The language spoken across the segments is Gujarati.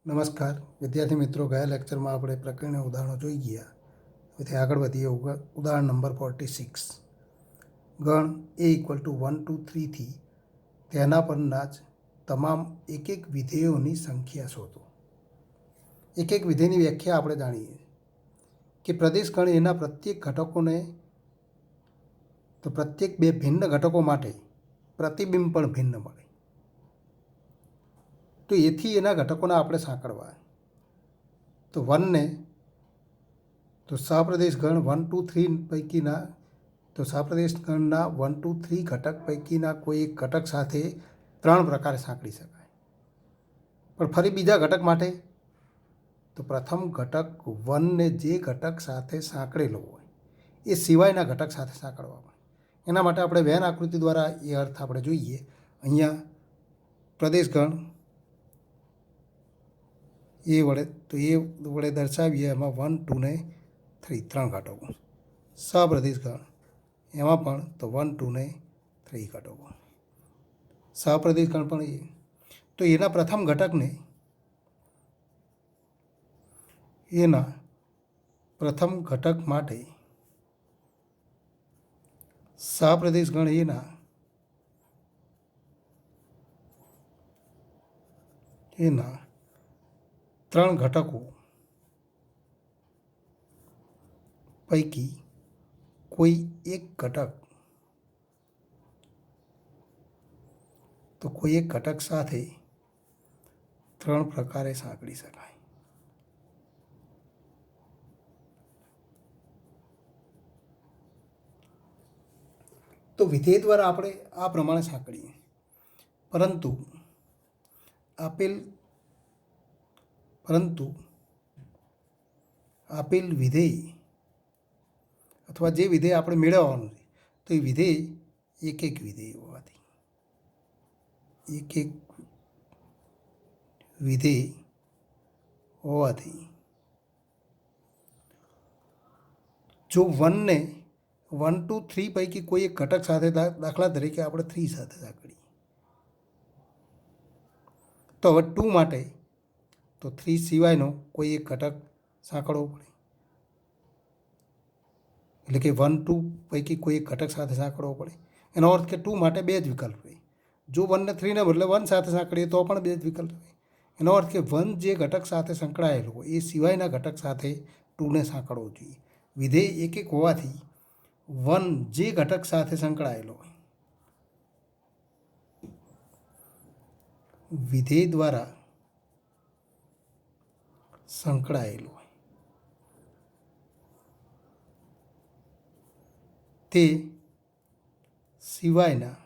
નમસ્કાર વિદ્યાર્થી મિત્રો, ગયા લેક્ચરમાં આપણે પ્રકરણના ઉદાહરણો જોઈ ગયા. હવે આગળ વધીએ. ઉદાહરણ નંબર 46. ગણ એ ઇક્વલ ટુ 1 2 3થી તેના પરના જ તમામ એક એક વિધેયોની સંખ્યા શોધો. એક એક વિધેયની વ્યાખ્યા આપણે જાણીએ કે પ્રદેશ ગણ એના પ્રત્યેક ઘટકોને તો પ્રત્યેક બે ભિન્ન ઘટકો માટે પ્રતિબિંબ પણ ભિન્ન મળે. તો એથી એના ઘટકોના આપણે સાંકળવા. તો વનને તો સહપ્રદેશ ગણ 1 2 3 પૈકીના તો સહપ્રદેશ ગણના 1 2 3 ઘટક પૈકીના કોઈ એક ઘટક સાથે 3 પ્રકારે સાંકળી શકાય. પણ ફરી બીજા ઘટક માટે તો પ્રથમ ઘટક વનને જે ઘટક સાથે સાંકળેલો હોય એ સિવાયના ઘટક સાથે સાંકળવા પડે. એના માટે આપણે વેન આકૃતિ દ્વારા એ અર્થ આપણે જોઈએ. અહીંયા પ્રદેશ ગણ એ વડે દર્શાવીએ. એમાં 1 2 ને 3 3 ઘટકો. સહપ્રદેશ ગણ એમાં પણ તો 1 2 ને 3 ઘટકો. સહપ્રદેશ ગણ પણ એ તો એના પ્રથમ ઘટકને એના પ્રથમ ઘટક માટે સહપ્રદેશ ગણ એના 3 ઘટકો પૈકી કોઈ એક ઘટક તો કોઈ એક ઘટક સાથે 3 પ્રકારે સાંકળી શકાય. તો વિધેય દ્વારા આપણે આ પ્રમાણે સાંકળીએ. પરંતુ આપેલ વિધેય અથવા જે વિધેય આપણે મેળવવાનું છે તો એ વિધેય એક એક વિધેય હોવાથી જો 1 2 3 પૈકી કોઈ એક ઘટક સાથે દાખલા તરીકે આપણે 3 સાથે સાંકળીએ તો હવે 2 માટે તો 3 સિવાયનો કોઈ એક ઘટક સાંકળવો પડે. એટલે કે 1 2 પૈકી કોઈ એક ઘટક સાથે સાંકળવો પડે. એનો અર્થ કે 2 માટે 2 જ વિકલ્પ રહે. જો 1 ને 3 ને બદલે 1 સાથે સાંકળીએ તો પણ 2 જ વિકલ્પ રહે. એનો અર્થ કે 1 જે ઘટક સાથે સંકળાયેલો હોય એ સિવાયના ઘટક સાથે 2 ને સાંકળવો જોઈએ. વિધેય એક એક હોવાથી 1 જે ઘટક સાથે સંકળાયેલો હોય વિધેય દ્વારા સંકળાયેલો હોય તે સિવાયના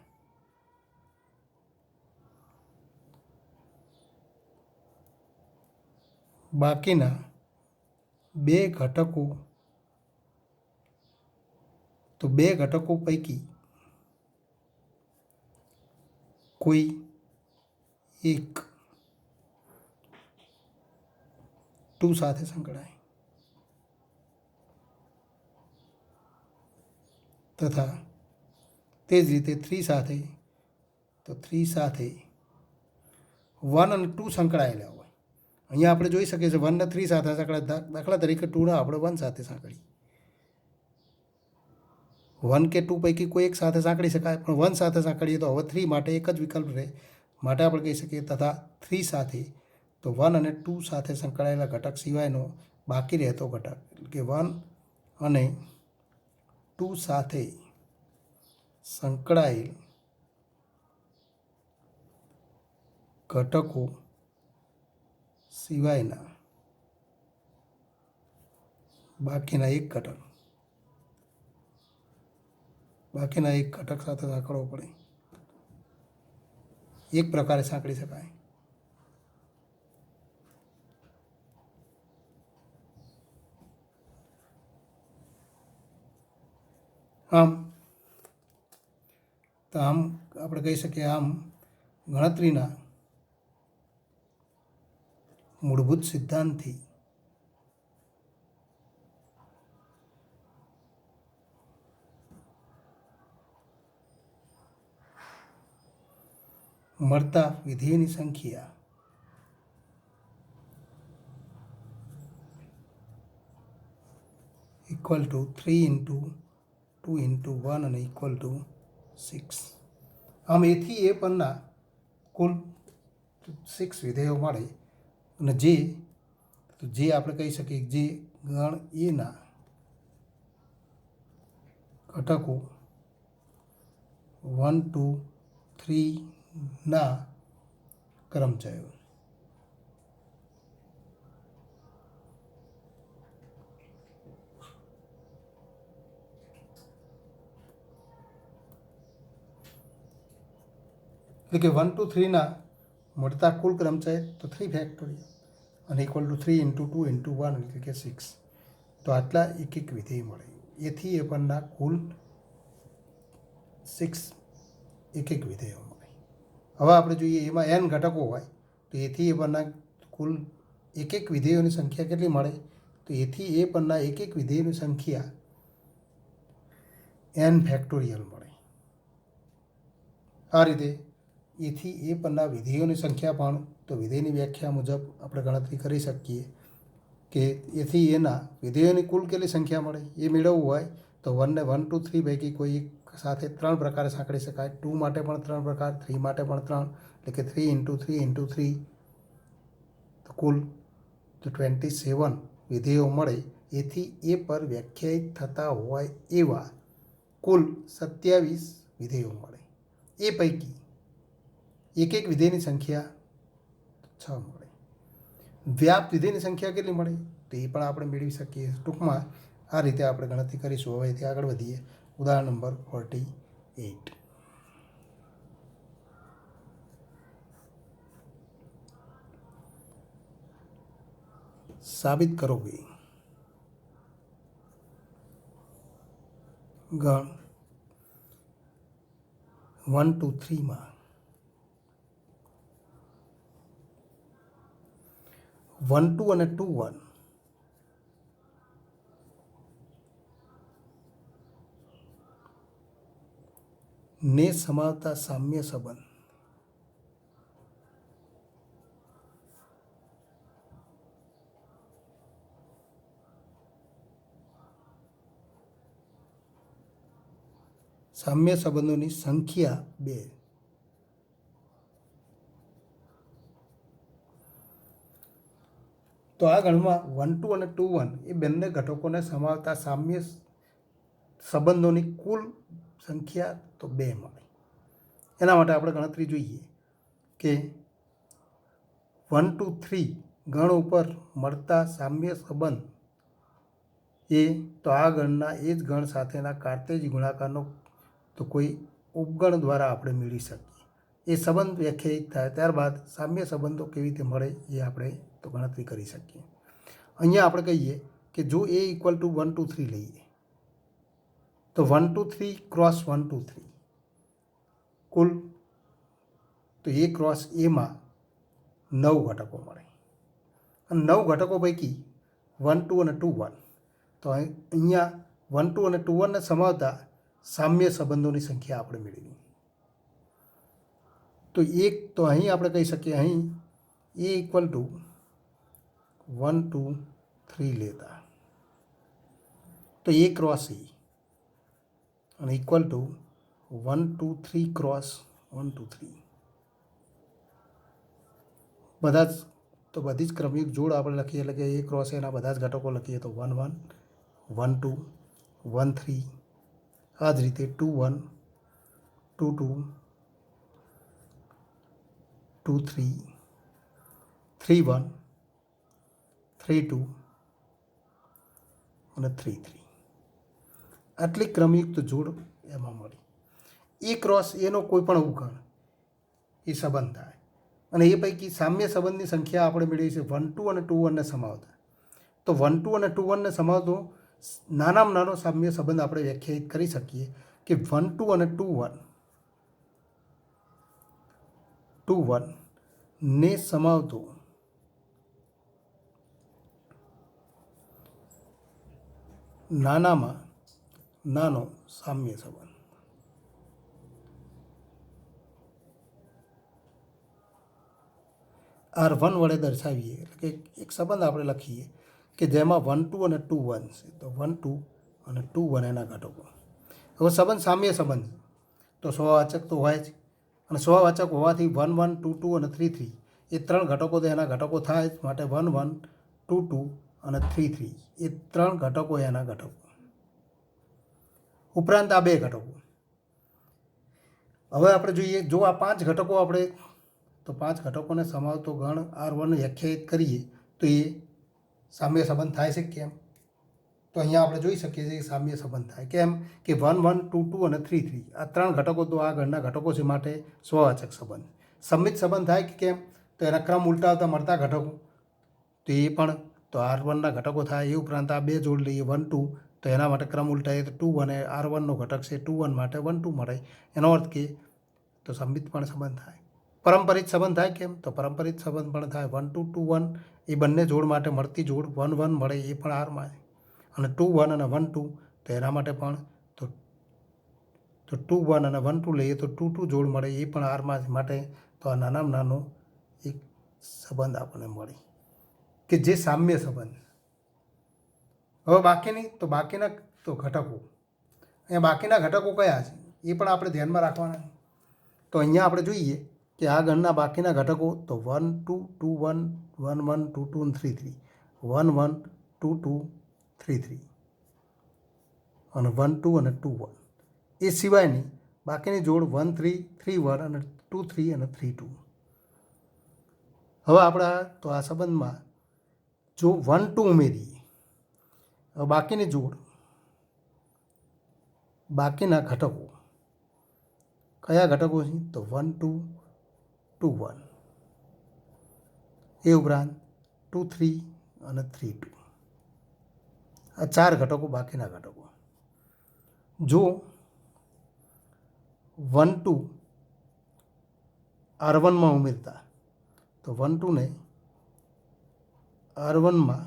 બાકીના 2 ઘટકો તો 2 ઘટકો પૈકી કોઈ એક 2 સાથે સંકળાય તથા તે જ રીતે 3 સાથે તો 3 સાથે 1 અને 2 સંકળાયેલા હોય. અહીંયા આપણે જોઈ શકીએ છીએ 1 ને 3 સાથે સંકળાય. દાખલા તરીકે 2 ને આપણે 1 સાથે સાંકળીએ. 1 કે 2 પૈકી કોઈ એક સાથે સાંકળી શકાય, પણ 1 સાથે સાંકળીએ તો હવે 3 માટે એક જ વિકલ્પ રહે. માટે આપણે કહી શકીએ તથા 3 સાથે તો 1 અને 2 સાથે સંકળાયેલા ઘટક સિવાયનો બાકી રહેતો ઘટક એટલે કે 1 અને 2 સાથે સંકળાયેલ ઘટકો સિવાયના બાકીના એક ઘટક સાથે સાંકળવો પડે. એક પ્રકારે સાંકળી શકાય. આમ આપણે કહી શકીએ આમ ગણતરીના મૂળભૂત સિદ્ધાંતથી મળતા વિધેયની સંખ્યા ઇક્વલ ટુ 3 ઇન્ટુ 2 ઇન્ટુ 1 અને ઇક્વલ ટુ 6. આમ એથી એ પરના કુલ 6 વિધેયો મળે અને જે આપણે કહી શકીએ જે ગણ એના ઘટકો 1 2 3ના કર્મચારીઓ. એટલે કે 1 2 3ના મળતા કુલ કર્મચારી તો 3 ફેક્ટોરિયલ અને ઇક્વલ ટુ 3 ઇન્ટુ 2 ઇન્ટુ 1 એટલે કે 6. તો આટલા એક એક વિધેય મળે. એથી એ પરના કુલ 6 એક એક વિધેયો મળે. હવે આપણે જોઈએ એમાં n ઘટકો હોય તો એથી એ પરના કુલ એક એક વિધેયોની સંખ્યા કેટલી મળે? તો એથી એ પરના એક એક વિધેયની સંખ્યા n ફેક્ટોરિયલ મળે. આ રીતે એથી એ પરના વિધેયોની સંખ્યા પણ તો વિધેયની વ્યાખ્યા મુજબ આપણે ગણતરી કરી શકીએ કે એથી એના વિધેયોની કુલ કેટલી સંખ્યા મળે એ મેળવવું હોય તો 1 ને 1 2 3 પૈકી કોઈ એક સાથે 3 પ્રકારે સાંકળી શકાય. 2 માટે પણ 3 પ્રકાર, 3 માટે પણ 3, એટલે કે 3 ઇન્ટુ 3 ઇન્ટુ 3 તો કુલ તો 27 વિધેયો મળે. એથી એ પર વ્યાખ્યાયિત થતા હોય એવા કુલ 27 વિધેયો મળે. એ પૈકી એક એક વિધેયની સંખ્યા 6 મળે. વ્યાપ્ત વિધેયની સંખ્યા કેટલી મળે તો એ પણ આપણે મેળવી શકીએ. ટૂંકમાં આ રીતે આપણે ગણતરી કરીશું. હવે એથી આગળ વધીએ. ઉદાહરણ નંબર 48. સાબિત કરો કે ગણ 1 2 3માં 1 2 અને 2 1 ને સમાવતા સામ્ય સંબંધ સામ્ય સંબંધોની સંખ્યા 2. તો આ ગણમાં 1 2 અને 2 1 એ બંને ઘટકોને સમાવતા સામ્ય સંબંધોની કુલ સંખ્યા તો 2 મળે. એના માટે આપણે ગણતરી જોઈએ કે 1 2 3 ગણ ઉપર મળતા સામ્ય સંબંધ એ તો આ ગણના એ જ ગણ સાથેના કાર્તેજ ગુણાકારનો તો કોઈ ઉપગણ દ્વારા આપણે મેળવી શકીએ. એ સંબંધ વ્યાખ્યાયિત થાય ત્યારબાદ સામ્ય સંબંધો કેવી રીતે મળે એ આપણે તો ગણતરી કરી શકીએ. અહીંયા આપણે કહીએ કે જો એ ઇક્વલ ટુ 1 2 3 લઈએ તો 1 2 3 ક્રોસ 1 2 3 કુલ તો એ ક્રોસ એમાં 9 ઘટકો મળે. અને 9 ઘટકો પૈકી 1 2 અને 2 1 તો અહીંયા 1 2 અને 2 1ને સમાવતા સામ્ય સંબંધોની સંખ્યા આપણે મેળવી. તો અહીં આપણે કહી શકીએ અહીં એ ઇક્વલ ટુ 1 2 3 લેતા તો એ ક્રોસ એ અને ઇક્વલ ટુ 1 2 3 ક્રોસ 1 2 3 બધી જ ક્રમિક જોડ આપણે લખીએ એટલે કે એ ક્રોસ એના બધા જ ઘટકો લખીએ તો 1 1 1 2 1 3 આ જ રીતે 2 1 2 2 2 3 3 1 3 2 અને 3 3 આટલી ક્રમયુક્ત જોડ એમાં મળી. એ ક્રોસ એનો કોઈ પણ ઉપગણ એ સંબંધ થાય અને એ પૈકી સામ્ય સંબંધની સંખ્યા આપણે મેળવી છે 1 2 અને 2 1ને સમાવતા. તો 1 2 અને 2 1ને સમાવતો નાનામાં નાનો સામ્ય સંબંધ આપણે વ્યાખ્યાયિત કરી શકીએ કે 1 2 અને 2 1 ને સમાવતો નાનામાં નાનો સામ્ય સંબંધ. R1 વડે દર્શાવીએ એટલે કે એક સંબંધ આપણે લખીએ કે જેમાં 1 2 અને 2 1 છે. તો 1 2 અને 2 1 એના ઘટકો. હવે સંબંધ સામ્ય સંબંધ તો સ્વવાચક તો હોય જ, અને સ્વવાચક હોવાથી 1 1 2 2 અને 3 3 એ 3 ઘટકો તો એના ઘટકો થાય જ. માટે 1 1 2 2 અને 3 3 એ 3 ઘટકો એના ઘટકો. ઉપરાંત આ 2 ઘટકો. હવે આપણે જોઈએ, જો આ 5 ઘટકો આપણે તો 5 ઘટકોને સમાવતો ગણ R1 વ્યાખ્યાયિત કરીએ તો એ સામ્ય સંબંધ થાય છે. કેમ? તો અહીંયા આપણે જોઈ શકીએ છીએ કે સામ્ય સંબંધ થાય. કેમ કે 1 1 2 2 અને 3 3 આ 3 ઘટકો તો આ ગણના ઘટકો છે, માટે સ્વવાચક સંબંધ. સંમિત સંબંધ થાય કે કેમ? તો એના ક્રમ ઉલટાવતા મળતા ઘટકો તો એ પણ તો R1ના ઘટકો થાય. એ ઉપરાંત આ 2 જોડ લઈએ 1 2 તો એના માટે ક્રમ ઉલટાવીએ તો 2 1 એ R1નો ઘટક છે, 2 1 માટે 1 2 મળે. એનો અર્થ કે તો સંમિત પણ સંબંધ થાય. પરંપરિત સંબંધ થાય. કેમ? તો પરંપરિત સંબંધ પણ થાય. 1 2 2 1 એ બંને જોડ માટે મળતી જોડ 1 1 મળે, એ પણ Rમાં. અને 2 1 અને 1 2 તો એના માટે પણ તો 2 1 અને 1 2 લઈએ તો 2 2 જોડ મળે, એ પણ Rમાં. માટે તો આ નાનામાં નાનો એક સંબંધ આપણને મળે કે જે સામ્ય સંબંધ. હવે બાકીના તો ઘટકો, અહીંયા બાકીના ઘટકો કયા છે એ પણ આપણે ધ્યાનમાં રાખવાના. તો અહીંયા આપણે જોઈએ કે આ ગણના બાકીના ઘટકો તો 1 2 2 1 1 1 2 2 અને 3 3 1 1 2 2 3 3 અને 1 2 અને 2 1. એ સિવાયની બાકીની જોડ 1 3 3 1 અને 2 3 અને 3 2. હવે આપણા તો આ સંબંધમાં જો 1 2 ઉમેરીએ, હવે બાકીની જોડ બાકીના ઘટકો કયા ઘટકો છે? તો 1 2 2 1 એ ઉપરાંત 2 3 અને 3 2. આ 4 ઘટકો બાકીના ઘટકો. જો 1 2 R1માં ઉમેરતા તો 1 2 ને R1માં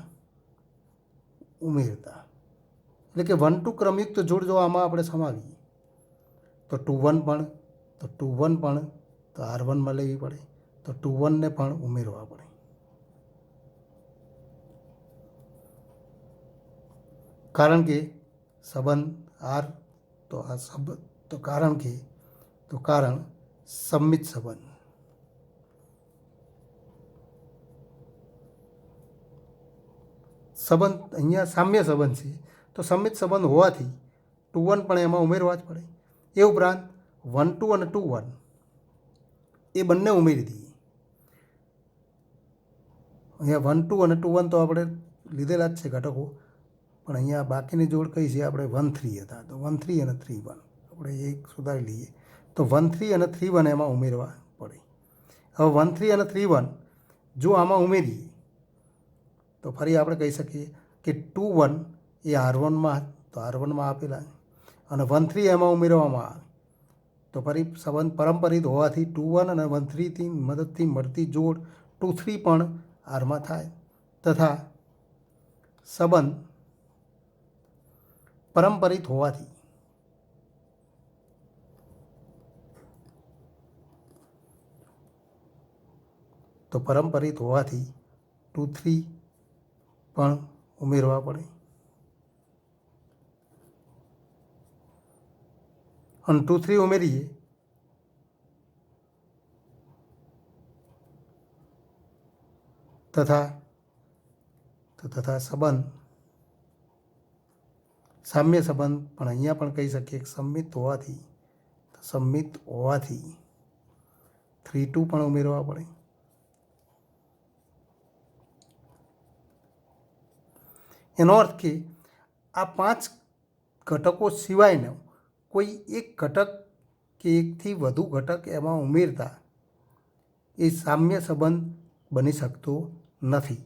ઉમેરતા, એટલે કે 1 2 ક્રમયુક્ત જોડ જો આમાં આપણે સમાવીએ તો 2 1 પણ તો 2 1 પણ તો R1માં લેવી પડે, તો 2 1 ને પણ ઉમેરવા પડે. કારણ કે સંબંધ R તો આ સંબંધ તો કારણ સંમિત સંબંધ. સંબંધ અહીંયા સામ્ય સંબંધ છે, તો સંમિત સંબંધ હોવાથી 2 1 પણ એમાં ઉમેરવા જ પડે. એ ઉપરાંત 1 2 અને 2 1 એ બંને ઉમેરી દઈએ. અહીંયા 1 2 અને 2 1 તો આપણે લીધેલા જ છે ઘટકો, પણ અહીંયા બાકીની જોડ કઈ છે? આપણે 1 3 હતા, તો 1 3 અને 3 1 આપણે એક સુધારી લઈએ. તો 1 3 અને 3 1 એમાં ઉમેરવા પડે. હવે 1 3 અને 3 1 જો આમાં ઉમેરીએ તો ફરી આપણે કહી શકીએ કે 2 1 એ R1માં તો R1માં આપેલા, અને 1 3 એમાં ઉમેરવામાં આવે તો ફરી સંબંધ પરંપરિત હોવાથી 2 1 અને 1 3 થી મદદથી મળતી જોડ 2 3 પણ Rમાં થાય. તથા સંબંધ પરંપરિત હોવાથી તો પરંપરિત હોવાથી 2 3 પણ ઉમેરવા પડે, અને 2 3 ઉમેરીએ તથા સંબંધ સામ્ય સંબંધ પણ અહીંયા પણ કહી શકીએ કે સંમિત હોવાથી 3 2 પણ ઉમેરવા પડે. એનો અર્થ કે આ 5 ઘટકો સિવાયનો કોઈ એક ઘટક કે એકથી વધુ ઘટક એમાં ઉમેરતા એ સામ્ય સંબંધ બની શકતો નથી.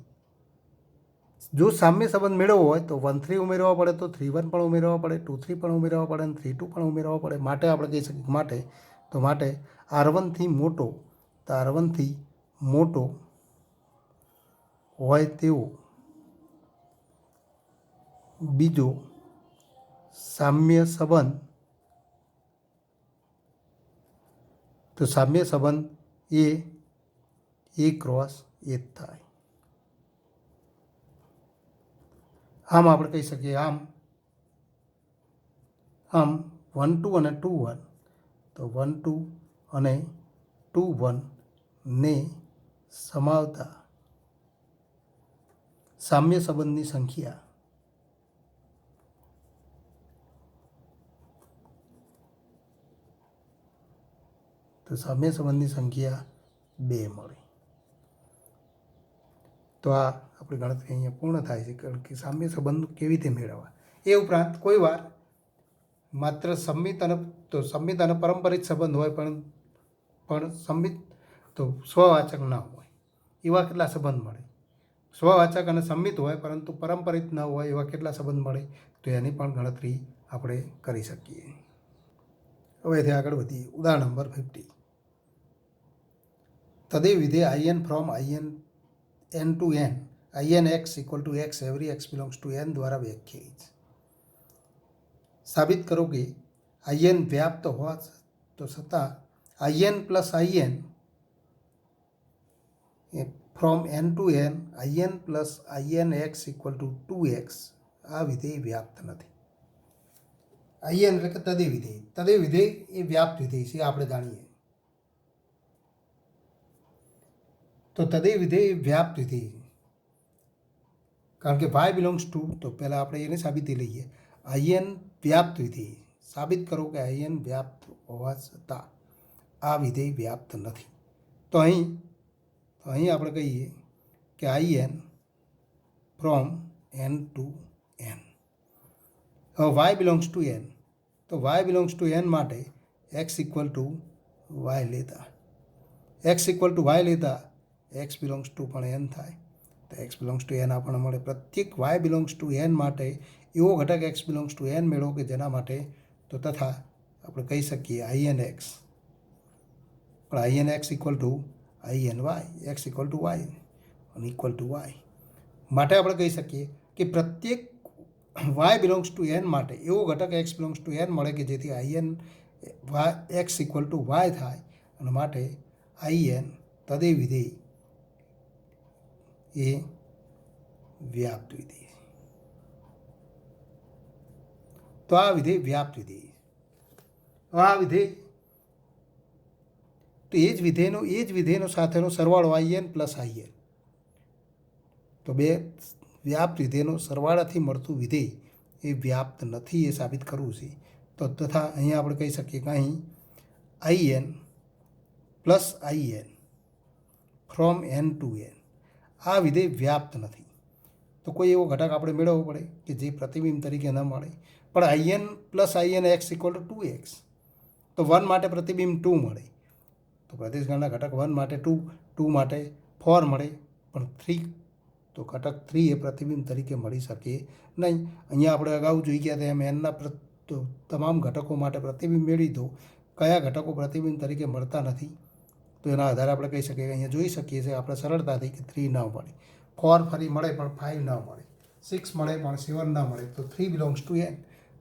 જો સામ્ય સંબંધ મેળવવો હોય તો 1 3 ઉમેરવા પડે, તો 3 1 પણ ઉમેરવા પડે, 2 3 પણ ઉમેરવા પડે, અને 3 2 પણ ઉમેરવા પડે. માટે આપણે કહી શકીએ માટે R1 થી મોટો તો R1 થી મોટો હોય તેવો બીજો સામ્ય સંબંધ, તો સામ્ય સંબંધ એ A ક્રોસ A થાય. આમ આપણે કહી શકીએ, આમ આમ 1 2 અને 2 1, તો 1 2 અને 2 1 ને સમાવતા સામ્ય સંબંધની સંખ્યા તો સામ્ય સંબંધની સંખ્યા 2 મળે. તો આ આપણી ગણતરી અહીંયા પૂર્ણ થાય છે, કારણ કે સામ્ય સંબંધ કેવી રીતે મેળવવા. એ ઉપરાંત કોઈ વાર માત્ર સંમિત અને પરંપરિત સંબંધ હોય, પણ સંમિત તો સ્વવાચક ના હોય એવા કેટલા સંબંધ મળે. સ્વવાચક અને સંમિત હોય પરંતુ પરંપરિત ન હોય એવા કેટલા સંબંધ મળે, તો એની પણ ગણતરી આપણે કરી શકીએ. હવેથી આગળ વધીએ. ઉદાહરણ નંબર 50. તદેવ વિધેય in from n to n in x equal to x every x belongs to n દ્વારા વ્યાખ્યાયિત. સાબિત કરો કે in વ્યાપ્ત હોવા તો છતાં in plus in from n to n in plus in x equal two 2x આ વિધેય વ્યાપ્ત નથી. in એટલે કે તદેવ વિધેય. તદેવ વિધેય એ વ્યાપ્ત વિધેય છે, આપણે જાણીએ. તો તદેવ વિધેય એ વ્યાપ્ત વિધેય છે, કારણ કે y બિલોંગ્સ ટુ, તો પહેલાં આપણે એને સાબિતી લઈએ. in વ્યાપ્ત વિધેય. સાબિત કરો કે in વ્યાપ્ત હોવા છતાં આ વિધેય વ્યાપ્ત નથી. તો અહીં આપણે કહીએ કે in from n to n. હવે y બિલોંગ્સ ટુ n, તો y બિલોંગ્સ ટુ n માટે x ઇક્વલ ટુ y લેતા, x બિલોંગ્સ ટુ પણ n થાય. તો x બિલોંગ્સ ટુ n આપણને મળે. પ્રત્યેક y બિલોંગ્સ ટુ n માટે એવો ઘટક x બિલોંગ્સ ટુ n મેળવો કે જેના માટે તો તથા આપણે કહી શકીએ in x, પણ in x equal two in y, x equal to y અને ઇક્વલ ટુ y માટે આપણે કહી શકીએ કે પ્રત્યેક y બિલોંગ્સ ટુ n માટે એવો ઘટક x બિલોંગ્સ ટુ n મળે કે જેથી in x equal to y થાય, અને માટે in તદેવ વિધેય એ વ્યાપ્ત વિધેય. તો આ વિધેય વ્યાપ્ત વિધેય. આ વિધેય તો એ જ વિધેયનો સાથેનો સરવાળો in પ્લસ in. તો બે વ્યાપ્ત વિધેયનો સરવાળાથી મળતું વિધેય એ વ્યાપ્ત નથી, એ સાબિત કરવું છે. તો તથા અહીંયા આપણે કહી શકીએ કે અહીં in plus in from n to n આ વિધેય વ્યાપ્ત નથી. તો કોઈ એવો ઘટક આપણે મેળવવો પડે કે જે પ્રતિબિંબ તરીકે ન મળે. પણ in plus in x equal two 2x, તો 1 માટે પ્રતિબિંબ 2 મળે. તો પ્રતિસ્કરણના ઘટક 1 માટે 2, 2 માટે 4 મળે, પણ 3 તો ઘટક 3 એ પ્રતિબિંબ તરીકે મળી શકે નહીં. અહીંયા આપણે અગાઉ જોઈ ગયા હતા એમ એનના તમામ ઘટકો માટે પ્રતિબિંબ મેળવી દો, કયા ઘટકો પ્રતિબિંબ તરીકે મળતા નથી. તો એના આધારે આપણે કહી શકીએ કે અહીંયા જોઈ શકીએ છીએ આપણે સરળતાથી કે 3 ન મળે, 4 ફરી મળે પણ 5 ન મળે, 6 મળે પણ 7 ન મળે, તો 3 બિલોંગ્સ ટુ n.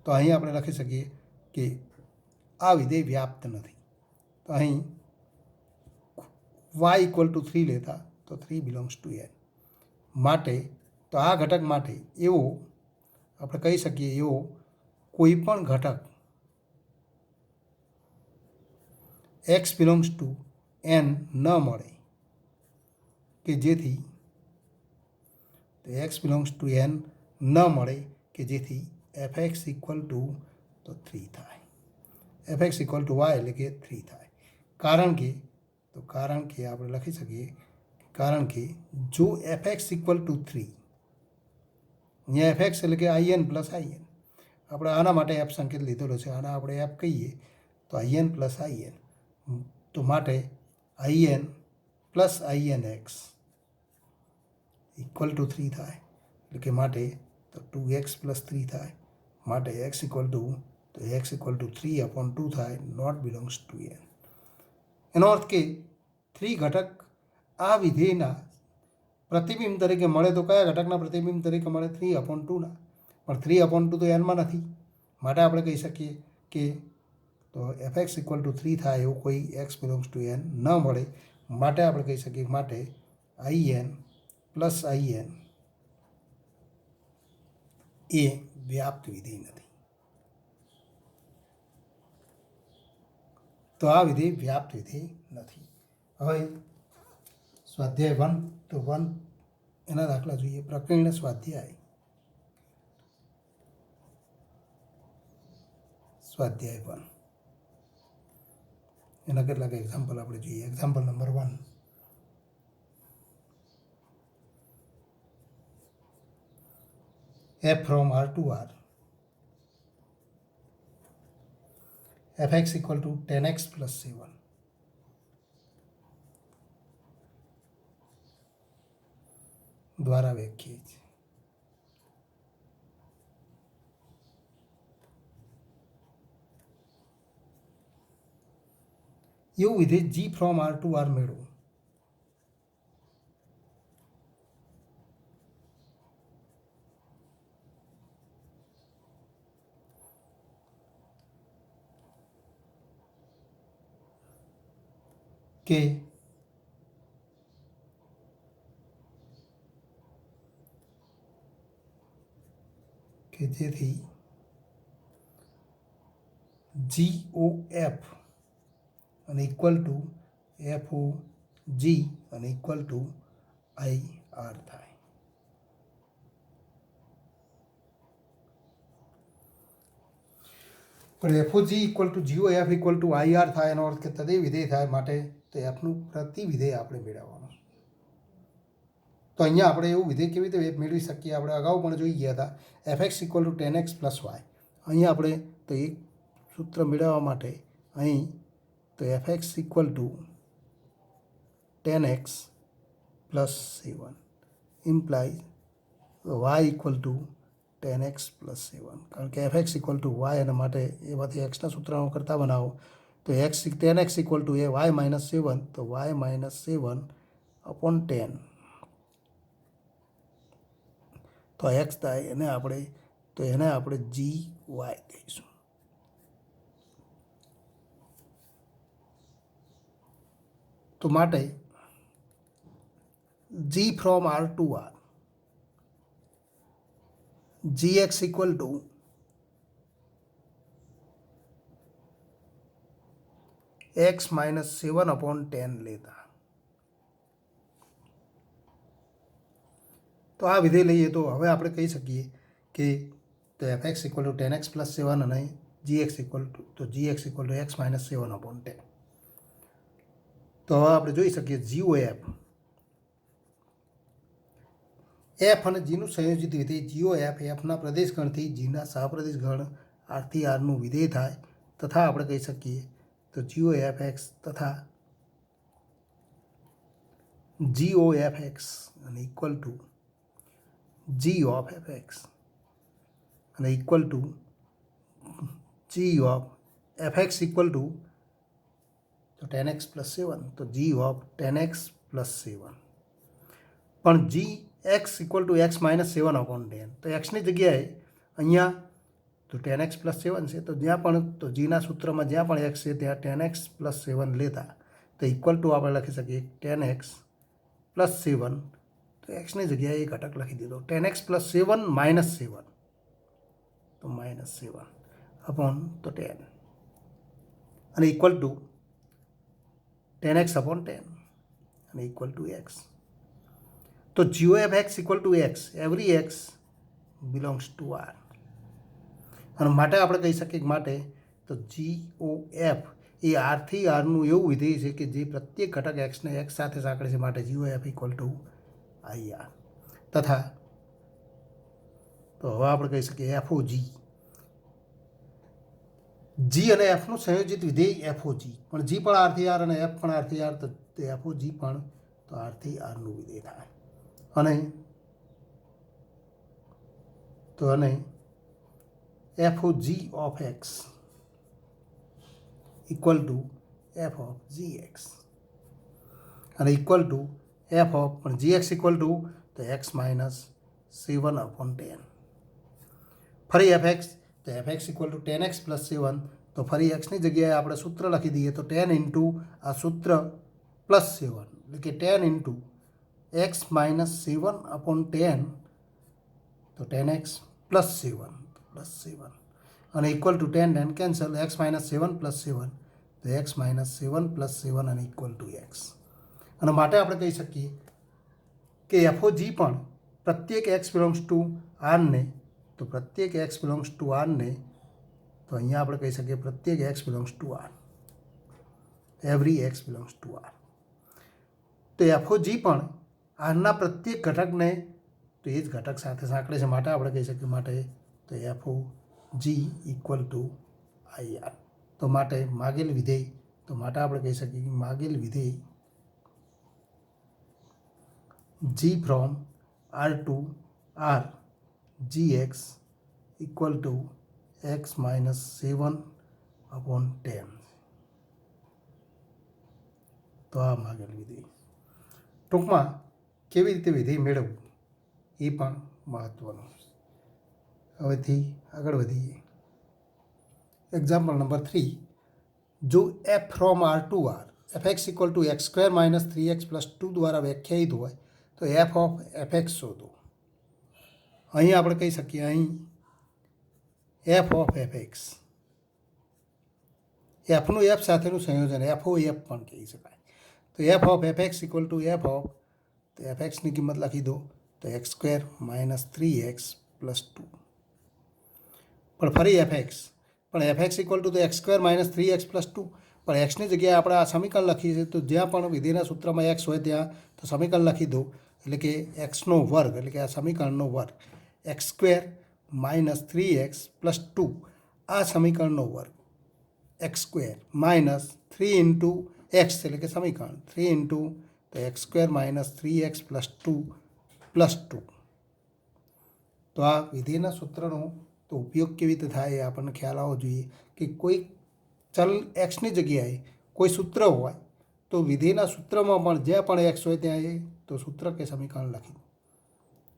તો અહીં આપણે લખી શકીએ કે આ વિધેય વ્યાપ્ત નથી. તો અહીં y ઇક્વલ ટુ 3 લેતા તો 3 બિલોંગ્સ ટુ n માટે, તો આ ઘટક માટે એવો આપણે કહી શકીએ એવો કોઈ પણ ઘટક x બિલોંગ્સ ટુ n ન મળે કે જેથી x બિલોંગ્સ ટુ n ન મળે કે જેથી fx ઇક્વલ ટુ તો 3 થાય, fx ઇક્વલ ટુ y એટલે કે 3 થાય. કારણ કે આપણે લખી શકીએ કારણ કે જો fx ઇક્વલ ટુ 3, અહીંયા fx એટલે કે in પ્લસ in, આપણે આના માટે f સંકેત લીધેલો છે, આના આપણે f કહીએ તો in પ્લસ in, તો માટે in plus inx equal to 3 થાય, એટલે કે માટે તો 2x પ્લસ 3 થાય. માટે x ઇક્વલ ટુ 3/2 થાય, નોટ બિલોંગ્સ ટુ n. એનો અર્થ કે 3 ઘટક આ વિધેયના પ્રતિબિંબ તરીકે મળે તો કયા ઘટકના પ્રતિબિંબ તરીકે મળે? 3/2ના. પણ 3/2 તો એનમાં નથી, માટે આપણે કહી શકીએ કે તો fx ઇક્વલ ટુ 3 થાય એવું કોઈ x બિલોંગ્સ ટુ n ન મળે. માટે આપણે કહી શકીએ માટે in પ્લસ in એ વ્યાપ્ત વિધેય નથી. તો આ વિધેય વ્યાપ્ત વિધેય નથી. હવે સ્વાધ્યાય 1 તો 1 એના દાખલા જોઈએ. પ્રકરણ સ્વાધ્યાય 1 એના કેટલાક એક્ઝામ્પલ આપણે જોઈએ. Example number 1, f from R to R, fx equal to 10x plus 7. દ્વારા વ્યાખ્યાયિત છે. એવું વિધેય g from R to R મેળવો. કે જેથી GOF અને ઇક્વલ ટુ FOG અને ઇક્વલ ટુ IR થાય. પણ FOG equal to GOF equal to IR થાય એનો અર્થ કે તદે વિધેય થાય. માટે તો એફનું પ્રતિ વિધેય આપણે મેળવવાનું. તો અહીંયા આપણે એવું વિધેય કેવી રીતે મેળવી શકીએ? આપણે અગાઉ પણ જોઈ ગયા હતા. fx equal to 10x plus y. અહીંયા આપણે તો એક સૂત્ર મેળવવા માટે અહીં તો fx equal to 10x plus 7 imply y equal to 10x plus 7. કારણ કે fx ઇક્વલ ટુ y એના માટે એમાંથી એક્સના સૂત્રનો કરતા બનાવો તો 10x equal to A y minus 7, તો y માઇનસ 7 અપોન 10. તો એક્સ થાય એને આપણે gy કહીશું. તો માટે g from R to R, gx equal to x minus 7 upon 10 લેતા. તો આ વિધેય લઈએ તો હવે આપણે કહી શકીએ કે તો fx equal to 10x plus 7 અને gx equal to x minus 7 upon 10. તો હવે આપણે જોઈ શકીએ GOF f અને gનું સંયોજિત વિધેય GOF fના પ્રદેશ ગણથી gના સહપ્રદેશ ગણ R થી R નું વિધેય થાય. તથા આપણે કહી શકીએ તો GOF x તથા GOF x અને equal two g of fx અને equal two g of fx equal to તો 10x પ્લસ 7, તો g of 10x પ્લસ 7. પણ g x equal to x minus 7 upon 10. તો એક્સની જગ્યાએ અહીંયા તો 10x પ્લસ 7 છે. તો જ્યાં પણ તો જીના સૂત્રમાં જ્યાં પણ x છે ત્યાં 10x પ્લસ 7 લેતા તો ઇક્વલ ટુ આપણે લખી શકીએ 10x પ્લસ 7. તો એક્સની જગ્યાએ એ ઘટક લખી દીધો 10x પ્લસ 7 માઇનસ 7, તો માઇનસ 7 અપોન તો 10 અને ઇક્વલ ટુ 10x અપોન 10 અને ઇક્વલ ટુ x. તો GOF x equal to x, every x belongs two R. અને માટે આપણે કહી શકીએ કે માટે તો GOF એ R થી Rનું એવું વિધેય છે કે જે પ્રત્યેક ઘટક xને x સાથે સાંકળે છે. માટે GOF ઇક્વલ ટુ IR. તથા તો હવે આપણે કહી શકીએ FOG, g અને f નું સંયોજિત વિધેય FOG. પણ g પણ R થી R અને f પણ R થી R, તો FOG પણ તો R થી R નું વિધેય થાય. અને FOG of x equal two f of gx અને ઇક્વલ ટુ f of પણ gx ઇક્વલ ટુ તો x માઇનસ 7 અપોન 10. ફરી fx તો fx equal to 10x plus 7. તો ફરી એક્સની જગ્યાએ આપણે સૂત્ર લખી દઈએ તો 10 ઇન્ટુ આ સૂત્ર પ્લસ 7 એટલે કે 10 ઇન્ટુ x માઇનસ 7 અપોન 10, તો 10x પ્લસ 7 અને equal two 10 cancel x minus 7 plus 7, તો તો x -7 + 7 અને ઇક્વલ ટુ x. અને માટે આપણે કહી શકીએ કે FOG પણ પ્રત્યેક x બિલોંગ્સ ટુ R ને, તો પ્રત્યેક x બિલોંગ્સ ટુ R ને, તો અહીંયા આપણે કહી શકીએ પ્રત્યેક x belongs two R, every x belongs two R. તો FOG પણ આરના પ્રત્યેક ઘટકને તો એ જ ઘટક સાથે સાંકળે છે, માટે આપણે કહી શકીએ માટે તો FOG ઇક્વલ ટુ IR. તો માટે માગેલ વિધેય, તો માટે આપણે કહી શકીએ કે માગેલ વિધેય G from R to R GX equal to x -7/10. તો આ માગેલ વિધેય. ટૂંકમાં કેવી રીતે વિધેય મેળવવું એ પણ મહત્વનું. હવેથી આગળ વધીએ. Example number 3. જો f from R to R fx equal to x² - 3x + 2 દ્વારા વ્યાખ્યાયિત હોય તો f ઓફ fx શોધો. અહીં આપણે કહી શકીએ અહીં f ઓફ fx, fનું f સાથેનું સંયોજન FOF પણ કહી શકાય. તો f of fx equal two f of, તો fxની કિંમત લખી દો તો x² - 3x + 2. પણ ફરી fx, પણ fx ઇક્વલ ટુ તો x² - 3x + 2, પણ xની જગ્યાએ આપણે આ સમીકરણ લખીએ છીએ, તો જ્યાં પણ વિધેયના સૂત્રમાં x હોય ત્યાં તો સમીકરણ લખી દો, એટલે કે xનો વર્ગ, એટલે કે આ સમીકરણનો વર્ગ x² - 3x + 2, આ સમીકરણનો વર્ગ x² - 3 ઇન્ટુ x, એટલે કે સમીકરણ 3 ઇન્ટુ તો x² - 3x + 2 + 2. તો આ વિધેયના સૂત્રનો તો ઉપયોગ કેવી રીતે થાય એ આપણને ખ્યાલ આવવો જોઈએ કે કોઈ ચલ એક્સની જગ્યાએ કોઈ સૂત્ર હોય તો વિધેયના સૂત્રમાં પણ જ્યાં પણ એક્સ હોય ત્યાં એ તો સૂત્ર કે સમીકરણ લખી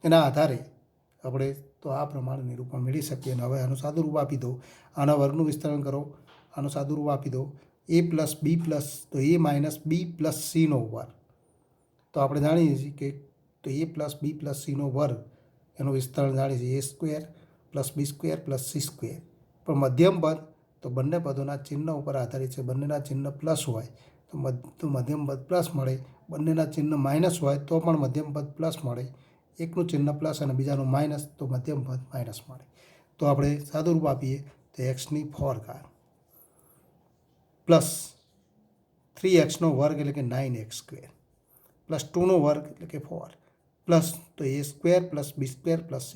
એના આધારે આપણે તો આ પ્રમાણે નિરૂપણ મેળવી શકીએ. અને હવે આનું સાદુરૂપ આપી દો, આના વર્ગનું વિસ્તરણ કરો, આનું સાદુરૂપ આપી દો a + b + તો a - b + cનો વર્ગ. તો આપણે જાણીએ છીએ કે તો a + b + cનો વર્ગ એનું વિસ્તરણ જાણીએ છીએ a² + b² + c². પણ મધ્યમ પદ તો બંને પદોના ચિહ્ન ઉપર આધારિત છે. બંનેના ચિહ્ન પ્લસ હોય તો મધ્યમ પદ પ્લસ મળે, બંનેના ચિહ્ન માઇનસ હોય તો પણ મધ્યમ પદ પ્લસ મળે, એકનું ચિહ્ન પ્લસ અને બીજાનું માઇનસ તો મધ્યમ પદ માઇનસ મળે. તો આપણે સાદુરૂપ આપીએ તો એક્સની 4 ઘાત પ્લસ 3xનો વર્ગ એટલે કે 9x² પ્લસ 2નો વર્ગ એટલે કે 4 પ્લસ તો a² + b² + c².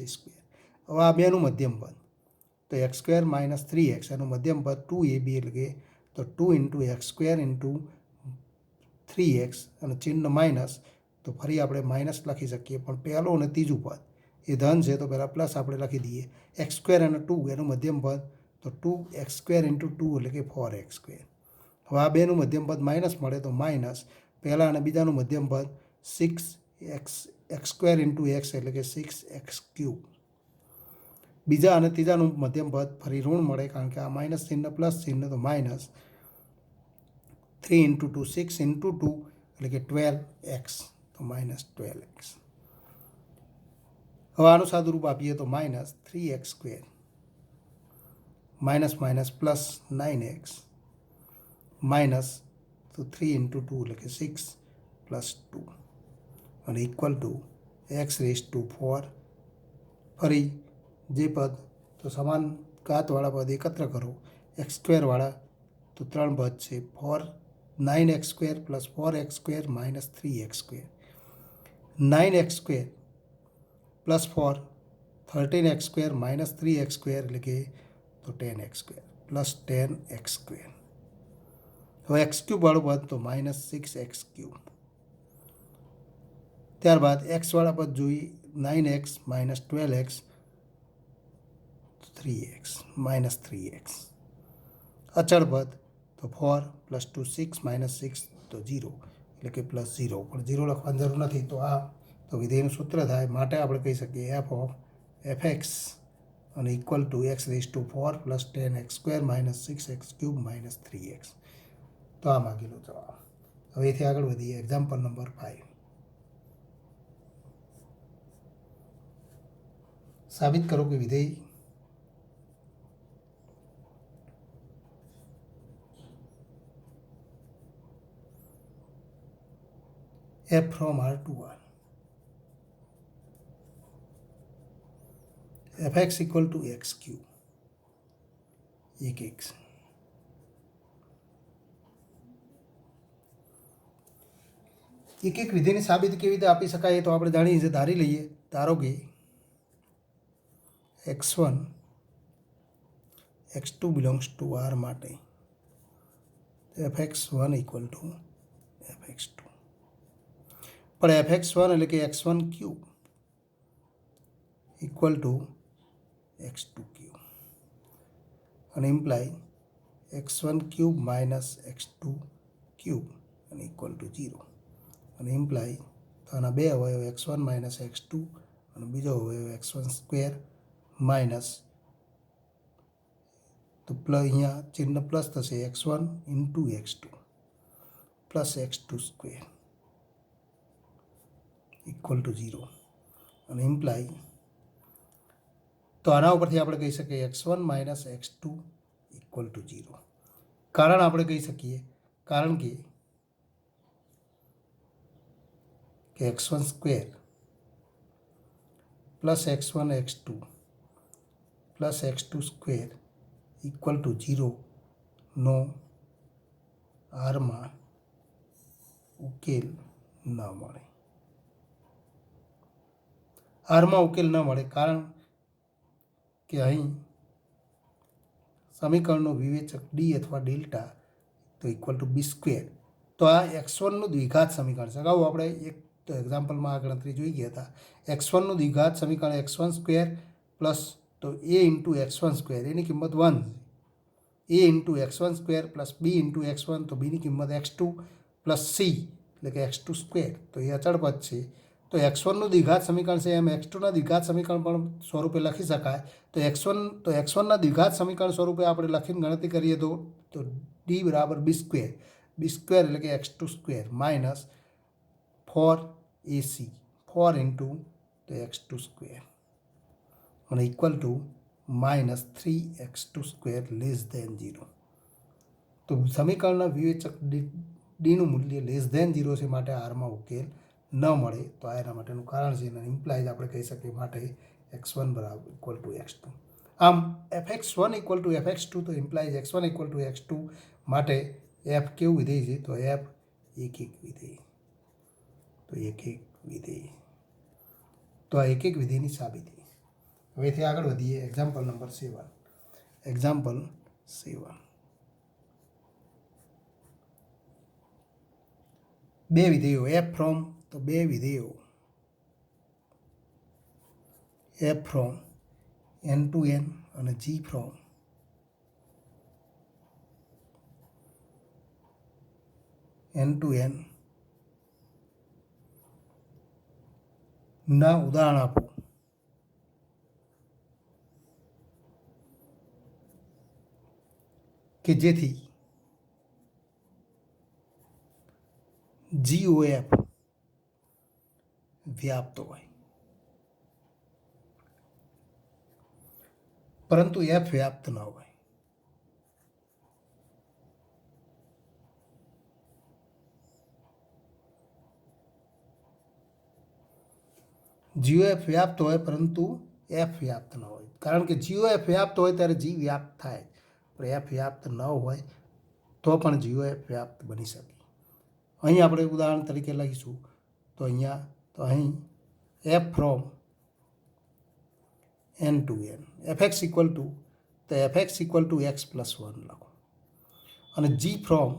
હવે આ બેનું મધ્યમ પદ તો x² - 3x એનું મધ્યમ પદ 2ab એટલે કે તો 2 ઇન્ટુ x² ઇન્ટુ 3x અને ચિહ્ન માઇનસ તો ફરી આપણે માઇનસ લખી શકીએ, પણ પહેલું અને ત્રીજું પદ એ ધન છે તો પહેલાં પ્લસ આપણે લખી દઈએ. x² અને 2 એનું મધ્યમ પદ તો 2x² ઇન્ટુ 2 એટલે કે 4x². હવે આ બેનું મધ્યમ પદ માઇનસ મળે તો માઇનસ, પહેલાં અને બીજાનું મધ્યમ પદ 6x² ઇન્ટુ x એટલે કે 6x³. બીજા અને ત્રીજાનું મધ્યમ પદ ફરી ઋણ મળે કારણ કે આ માઇનસ ચિહ્ન પ્લસ ચિહ્ન તો માઇનસ 3 ઇન્ટુ 2 6 ઇન્ટુ 2 એટલે કે 12x તો -12x. હવે આનું સાદુરૂપ આપીએ તો -3x² minus minus plus 9x minus તો 3 ઇન્ટુ 2 એટલે કે 6 + 2 અને ઇક્વલ ટુ x⁴. ફરી જે પદ તો સમાન ઘાતવાળા પદ એકત્ર કરો, x² વાળા તો 3 પદ છે 9x² + 4x² - 3x². 9x² + 4 13x² - 3x² એટલે કે તો 10x² + 10x². હવે x³ વાળું પદ તો -6x³. ત્યારબાદ x વાળા પદ જોઈએ 9x - 12x 3x -3x. અચળ પદ તો 4 + 2 6 - 6 તો 0 એટલે કે +0, પણ 0 લખવાની જરૂર નથી. તો આ તો વિધેયનું સૂત્ર થાય, માટે આપણે કહી શકીએ f ઓફ fx અને equal two x⁴ + 10x² - 6x³ - 3x. તો આ માગેલો જવાબ. હવે એથી આગળ વધીએ. Example number 5. સાબિત કરો કે વિધેય f from R to R fx equal to x cube એક એક વિધેયની સાબિતી કેવી રીતે આપી શકાય તો આપણે જાણીએ છીએ. ધારી લઈએ, ધારો કે x1 x2 belongs to R માટે fx1 ઇક્વલ ટુ fx2, પણ fx1 એટલે કે x1 cube equal to x2 cube અને imply x1 cube minus x2 cube અને ઇક્વલ ટુ 0 અને ઇમ્પ્લાય તો આના બે અવયવ x1 માઇનસ x2 અને બીજો અવયવ x1 સ્ક્વેર માઇનસ તો અહીંયા ચિહ્ન પ્લસ થશે x1 into x2 plus x2 square equal to 0 અને ઇમ્પ્લાય તો આના ઉપરથી આપણે કહી શકીએ x1 minus x2 equal to 0. કારણ આપણે કહી શકીએ કારણ કે x1 square plus x1 x2 plus x2 square equal to 0નો આરમાં ઉકેલ ન મળે. આરમાં ઉકેલ ન મળે કારણ કે અહીં સમીકરણનો વિવેચક ડી અથવા ડેલ્ટા તો ઇક્વલ ટુ બી સ્ક્વેર. તો આ x1નું દ્વિઘાત સમીકરણ છે. અગાઉ આપણે એક એક્ઝામ્પલમાં આ ગણતરી જોઈ ગયા હતા. x1નું દ્વિઘાત સમીકરણ x1 સ્ક્વેર પ્લસ તો a ઇન્ટુ x1 સ્ક્વેર એની કિંમત 1, a into x1 square plus b into x1 તો બીની કિંમત x2 પ્લસ c એટલે કે x2 સ્ક્વેર તો એ અચળ પદ છે. તો x1નું દ્વિઘાત સમીકરણ છે એમ x2ના દ્વિઘાત સમીકરણ પણ સ્વરૂપે લખી શકાય. તો x1ના દ્વિઘાત સમીકરણ સ્વરૂપે આપણે લખીને ગણતરી કરીએ તો ડી બરાબર બી સ્ક્વેર એટલે કે x2 square minus 4ac 4 into તો x2 સ્ક્વેર અને equal to minus 3x2 square less than 0. તો સમીકરણના વિવેચક ડીનું મૂલ્ય લેસ ધેન 0 છે માટે આરમાં ઉકેલ ન મળે. તો આ એના માટેનું કારણ છે અને ઇમ્પ્લાઇઝ આપણે કહી શકીએ માટે x1 બરાબર ઇક્વલ ટુ x2. આમ fx1 ઇક્વલ ટુ fx2 તો implies x1 equal to x2 માટે f કેવું વિધેય છે તો f એક વિધેય. તો એક વિધેય તો આ એક વિધેયની સાબિતી. હવેથી આગળ વધીએ એક્ઝામ્પલ નંબર 7. એક્ઝામ્પલ 7 બે વિધેયો f ફ્રોમ તો બે વિધેયો f from n to n અને g from n to n ના ઉદાહરણ આપો. કે જેથી GOF વ્યાપ્ત હોય પરંતુ F વ્યાપ્ત ન હોય. GOF વ્યાપ્ત હોય પરંતુ F વ્યાપ્ત ન હોય. કારણ કે GOF વ્યાપ્ત હોય ત્યારે G વ્યાપ્ત થાય પણ F વ્યાપ્ત ન હોય તો પણ GOF વ્યાપ્ત બની શકે. અહીં આપણે ઉદાહરણ તરીકે લખીશું તો અહીં f from n to n fx equal to તો fx equal to x plus 1 લખો અને g from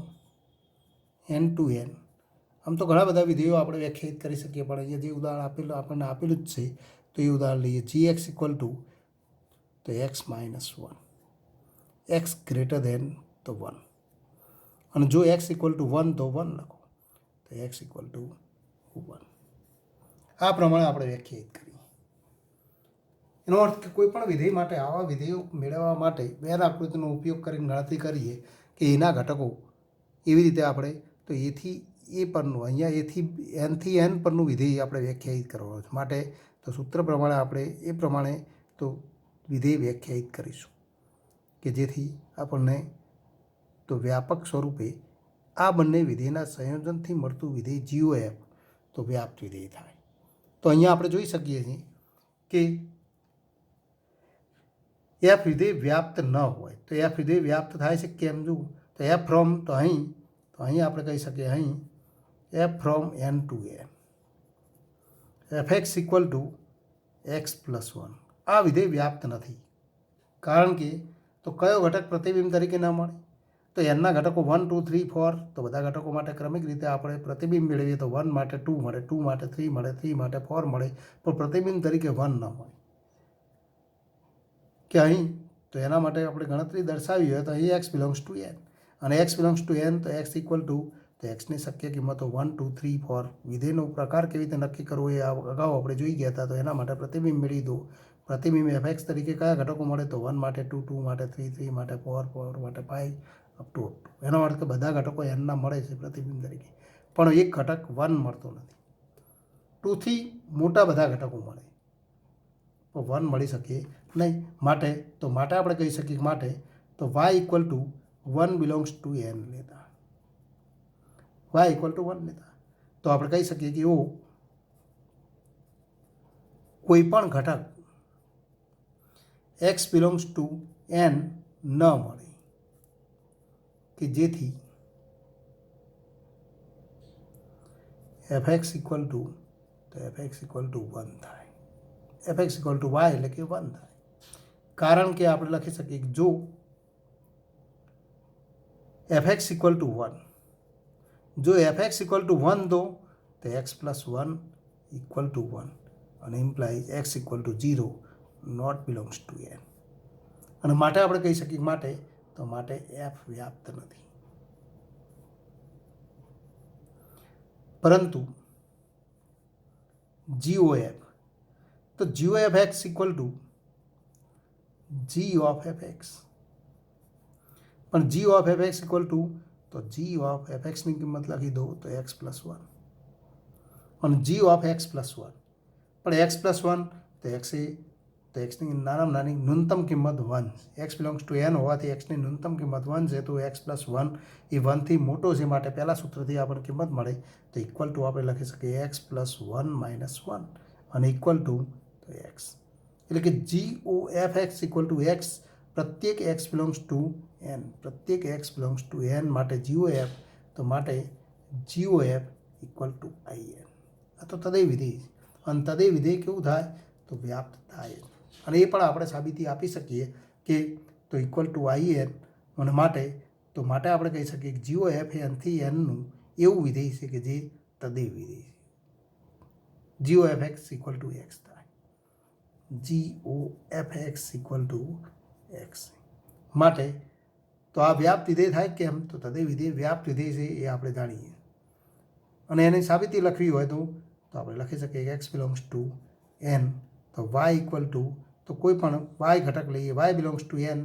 n to n. આમ તો ઘણા બધા વિધેયો આપણે વ્યાખ્યાયિત કરી શકીએ પણ અહીંયા જે ઉદાહરણ આપણને આપેલું જ છે તો એ ઉદાહરણ લઈએ. gx ઇક્વલ ટુ તો x minus 1 x greater than તો 1 અને જો x ઇક્વલ ટુ 1 તો 1 લખો તો x ઇક્વલ ટુ 1. આ પ્રમાણે આપણે વ્યાખ્યાયિત કરીએ. એનો અર્થ કે કોઈ પણ વિધેય માટે આવા વિધેયો મેળવવા માટે વેન આકૃતિનો ઉપયોગ કરીને ગણતરી કરીએ કે એના ઘટકો એવી રીતે આપણે તો એથી એ પરનું અહીંયા એથી એનથી એન પરનું વિધેય આપણે વ્યાખ્યાયિત કરવાનું છે માટે તો સૂત્ર પ્રમાણે આપણે એ પ્રમાણે તો વિધેય વ્યાખ્યાયિત કરીશું કે જેથી આપણને તો વ્યાપક સ્વરૂપે આ બંને વિધેયના સંયોજનથી મળતું વિધેય GOF તો વ્યાપ્ત વિધેય થાય. તો અહીંયા આપણે જોઈ શકીએ છીએ કે એફ વિધેય વ્યાપ્ત ન હોય તો એફ વિધેય વ્યાપ્ત થાય છે કેમ જુઓ તો એફ ફ્રોમ તો અહીં આપણે કહી શકીએ અહીં f from n to n f x equal to x plus 1 આ વિધેય વ્યાપ્ત નથી. કારણ કે તો કયો ઘટક પ્રતિબિંબ તરીકે ન મળે તો એનના ઘટકો 1 2 3 4 તો બધા ઘટકો માટે ક્રમિક રીતે આપણે પ્રતિબિંબ મેળવીએ તો 1 માટે 2 મળે, 2 માટે 3 મળે, 3 માટે 4 મળે, પણ પ્રતિબિંબ તરીકે 1 ન મળે કે અહીં. તો એના માટે આપણે ગણતરી દર્શાવી હોય તો અહીં એક્સ બિલોંગ્સ ટુ એન અને એક્સ બિલોંગ્સ ટુ એન તો એક્સ ઇક્વલ ટુ તો એક્સની શક્ય કિંમતો 1 2 3 4 વિધેયનો પ્રકાર કેવી રીતે નક્કી કરવો એ અગાઉ આપણે જોઈ ગયા હતા. તો એના માટે પ્રતિબિંબ મેળવી દો. પ્રતિબિંબ એફ એક્સ તરીકે કયા ઘટકો મળે તો 1 માટે 2 2 માટે 3 3 માટે 4 4 માટે 5 અપ ટુ એનો અર્થ કે બધા ઘટકો એનના મળે છે પ્રતિબિંબ તરીકે, પણ એક ઘટક 1 મળતો નથી. 2 થી મોટા બધા ઘટકો મળે તો 1 મળી શકે નહીં. માટે આપણે કહી શકીએ માટે તો y equal to 1 belongs to n લેતા વાય ઇક્વલ ટુ 1 લેતા તો આપણે કહી શકીએ કે એવો કોઈ પણ ઘટક એક્સ બિલોંગ્સ ટુ એન ન મળે કે જેથી એફ એક્સ ઇક્વલ ટુ 1 થાય. F x equal to y એટલે કે 1 થાય. કારણ કે આપણે લખી શકીએ કે જો એફ એક્સ ઇક્વલ ટુ 1 જો એફ એક્સ ઇક્વલ ટુ 1 દો તો એક્સ પ્લસ 1 ઇક્વલ ટુ 1 અને implies x equal to 0 not belongs to n. અને માટે આપણે કહી શકીએ માટે એફ વ્યાપ્ત નથી. પરંતુ જીઓ એફ તો g o f x equal to g of f x પણ g of f x equal to તો જી ઓફ એફ એક્સની કિંમત લખી દો તો એક્સ પ્લસ 1 અને જી ઓફ એક્સ પ્લસ 1 પણ એક્સ પ્લસ 1 તો એક્સની નાનામાં નાની ન્યૂનતમ કિંમત 1 એક્સ બિલોંગ્સ ટુ એન હોવાથી એક્સની ન્યૂનતમ કિંમત 1 છે તો એક્સ પ્લસ 1 એ 1થી મોટો છે માટે પહેલા સૂત્રથી આપણને કિંમત મળે તો ઇક્વલ ટુ આપણે લખી શકીએ એક્સ પ્લસ 1 માઇનસ 1 અને ઇક્વલ ટુ તો એક્સ એટલે કે g o f x equal to x પ્રત્યેક એક્સ બિલોંગ્સ ટુ એન માટે જીઓ એફ તો માટે g o f equal to I N. આ તો તદેય વિધેય છે અને તદેય વિધેય કેવું થાય તો વ્યાપ્ત થાય અને એ પણ આપણે સાબિતી આપી શકીએ કે તો ઇક્વલ ટુ આઈ એન અને માટે આપણે કહી શકીએ કે જીઓ એફ એનથી એનનું એવું વિધેય છે કે જે તદેય વિધેય છે. G o f x equal to x થાય g o f x equal to x માટે તો આ વ્યાપ્ત વિધેય થાય કેમ તો તદેય વિધેય વ્યાપ્ત વિધેય છે એ આપણે જાણીએ અને એની સાબિતી લખવી હોય તો આપણે લખી શકીએ કે એક્સ બિલોંગ્સ ટુ એન તો વાય ઇક્વલ ટુ તો કોઈ પણ વાય ઘટક લઈએ વાય બિલોંગ્સ ટુ એન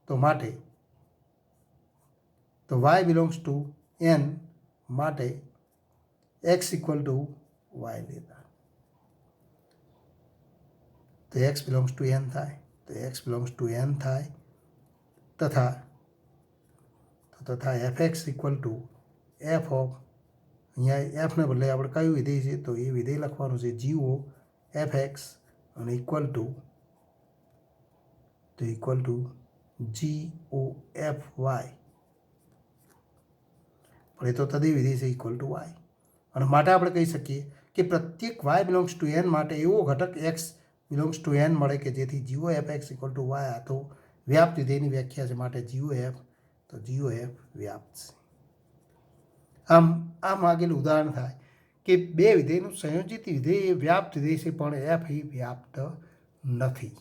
તો માટે તો વાય બિલોંગ્સ ટુ એન માટે એક્સ ઇક્વલ ટુ વાય લેતા તો એક્સ બિલોંગ્સ ટુ એન થાય તો એક્સ બિલોંગ્સ ટુ એન થાય તથા F x equal to f of અહીંયા એફને બદલે આપણે કયું વિધેય છે તો એ વિધેય લખવાનું છે જીઓ એફ એક્સ અને equal to g o f y પણ એ તો તદેય વિધેય છે ઇક્વલ ટુ વાય અને માટે આપણે કહી શકીએ કે પ્રત્યેક વાય બિલોંગ્સ ટુ એન માટે એવો ઘટક એક્સ બિલોંગ્સ ટુ એન મળે કે જેથી g o f x equal to y આ તો વ્યાપ્ત વિધેયની વ્યાખ્યા છે માટે જીઓ એફ વ્યાપ્ત છે. આમ આગળનું ઉદાહરણ થાય કે બે વિધેયનું સંયોજિત વિધેય એ વ્યાપ્ત વિધેય છે પણ એફ એ વ્યાપ્ત નથી.